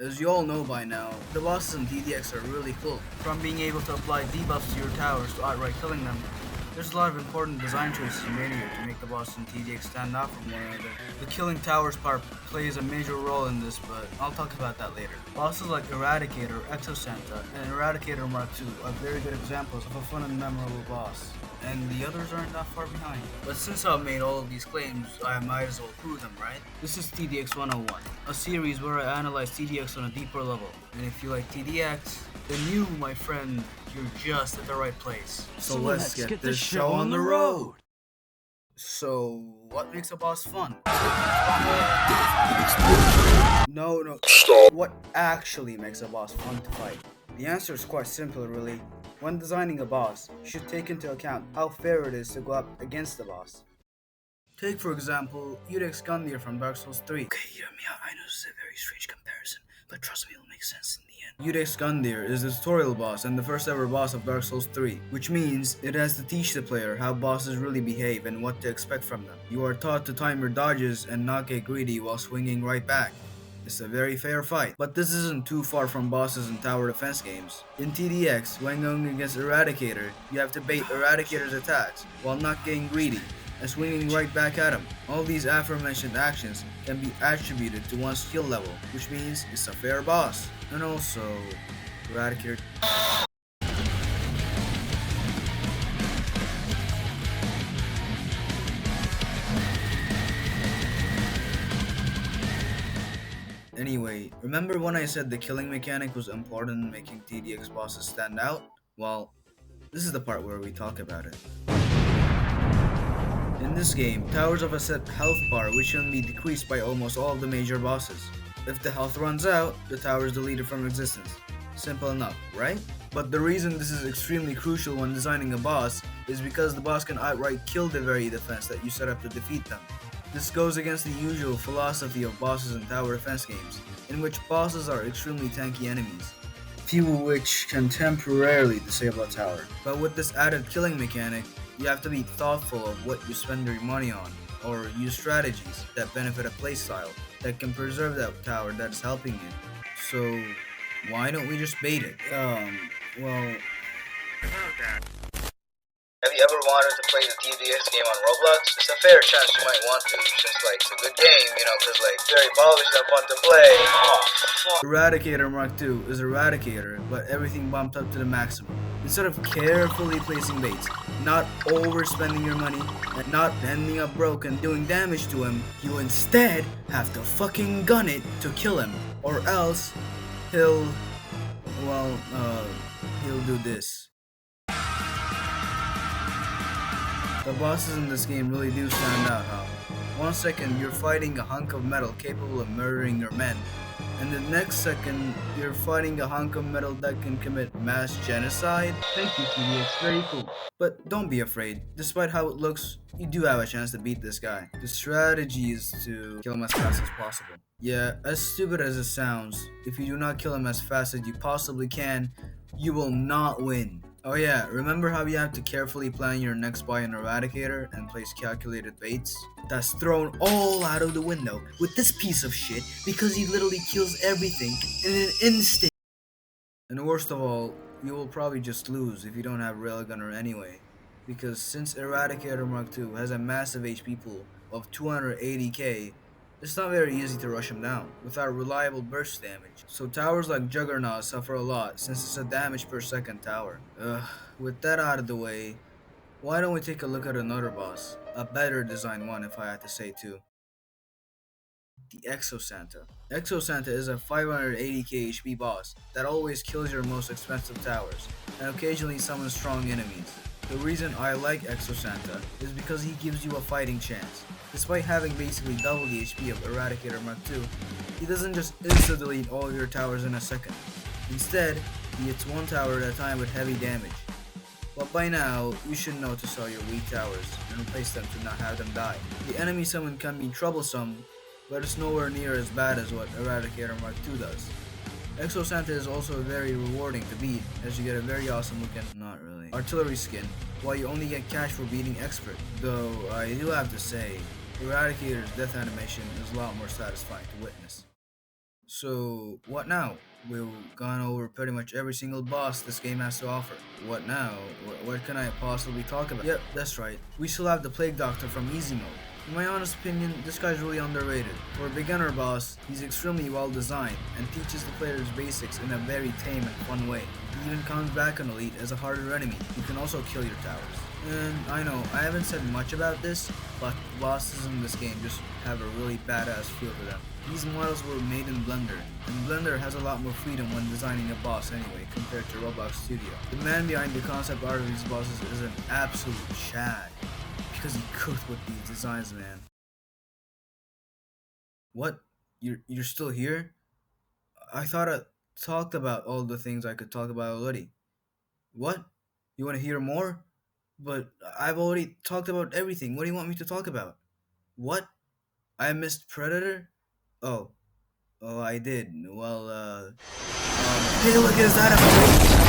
As you all know by now, the bosses in TDX are really cool. From being able to apply debuffs to your towers to outright killing them, there's a lot of important design choices you made here to make the bosses in TDX stand out from one another. The killing towers part plays a major role in this, but I'll talk about that later. Bosses like Eradicator, Exo Santa, and Eradicator MK2 are very good examples of a fun and memorable boss, and the others aren't that far behind. But since I've made all of these claims, I might as well prove them, right? This is TDX 101, a series where I analyze TDX on a deeper level. And if you like TDX, then you, my friend, you're just at the right place. So let's get this show on the road! So, what makes a boss fun? No. What actually makes a boss fun to fight? The answer is quite simple, really. When designing a boss, you should take into account how fair it is to go up against the boss. Take for example, Exo Santa Rant from Dark Souls 3. Okay, hear me out, I know this is a very strange comparison, but trust me, it'll make sense in the end. Exo Santa Rant is the tutorial boss and the first ever boss of Dark Souls 3, which means it has to teach the player how bosses really behave and what to expect from them. You are taught to time your dodges and not get greedy while swinging right back. It's a very fair fight, but this isn't too far from bosses in tower defense games. In TDX, when going against Eradicator, you have to bait Eradicator's attacks while not getting greedy and swinging right back at him. All these aforementioned actions can be attributed to one's skill level, which means it's a fair boss. And also, Eradicator. Anyway, remember when I said the killing mechanic was important in making TDX bosses stand out? Well, this is the part where we talk about it. In this game, towers have a set health bar which can be decreased by almost all of the major bosses. If the health runs out, the tower is deleted from existence. Simple enough, right? But the reason this is extremely crucial when designing a boss is because the boss can outright kill the very defense that you set up to defeat them. This goes against the usual philosophy of bosses in tower defense games, in which bosses are extremely tanky enemies, few of which can temporarily disable a tower. But with this added killing mechanic, you have to be thoughtful of what you spend your money on, or use strategies that benefit a playstyle that can preserve that tower that is helping you. So, why don't we just bait it? Well... Have you ever wanted to play the TDX game on Roblox? It's a fair chance you might want to, since it's a good game, cause very polished and fun to play. Oh, fuck. Eradicator MK2 is Eradicator, but everything bumped up to the maximum. Instead of carefully placing baits, not overspending your money, and not ending up broke and doing damage to him, you instead have to fucking gun it to kill him, or else he'll do this. The bosses in this game really do stand out, huh? 1 second you're fighting a hunk of metal capable of murdering your men, and the next second you're fighting a hunk of metal that can commit mass genocide? Thank you, TDX, very cool. But don't be afraid, despite how it looks, you do have a chance to beat this guy. The strategy is to kill him as fast as possible. Yeah, as stupid as it sounds, if you do not kill him as fast as you possibly can, you will not win. Oh yeah, remember how you have to carefully plan your next buy in Eradicator and place calculated baits? That's thrown all out of the window with this piece of shit because he literally kills everything in an instant. And worst of all, you will probably just lose if you don't have Railgunner anyway. Because since Eradicator MK2 has a massive HP pool of 280k, it's not very easy to rush him down without reliable burst damage. So towers like Juggernaut suffer a lot since it's a damage per second tower. With that out of the way, why don't we take a look at another boss? A better designed one if I had to say too. The Exo Santa. Exo Santa is a 580k HP boss that always kills your most expensive towers and occasionally summons strong enemies. The reason I like Exo Santa is because he gives you a fighting chance. Despite having basically double the HP of Eradicator MK2, he doesn't just insta-delete all of your towers in a second. Instead, he hits one tower at a time with heavy damage. But by now, you should know to sell your weak towers and replace them to not have them die. The enemy summon can be troublesome, but it's nowhere near as bad as what Eradicator MK2 does. Exo Santa is also very rewarding to beat, as you get a very awesome looking, not really, artillery skin, while you only get cash for beating expert. Though, I do have to say, Eradicator's death animation is a lot more satisfying to witness. So, what now? We've gone over pretty much every single boss this game has to offer. What now? What can I possibly talk about? Yep, that's right. We still have the Plague Doctor from Easy Mode. In my honest opinion, this guy's really underrated. For a beginner boss, he's extremely well designed and teaches the players basics in a very tame and fun way. He even comes back on Elite as a harder enemy. You can also kill your towers. And I know, I haven't said much about this, but bosses in this game just have a really badass feel to them. These models were made in Blender, and Blender has a lot more freedom when designing a boss anyway, compared to Roblox Studio. The man behind the concept art of these bosses is an absolute Chad, because he cooked with these designs, man. What? You're still here? I thought I talked about all the things I could talk about already. What? You want to hear more? But I've already talked about everything. What do you want me to talk about? What? I missed Predator? Oh, I did. Well, hey, look, is that a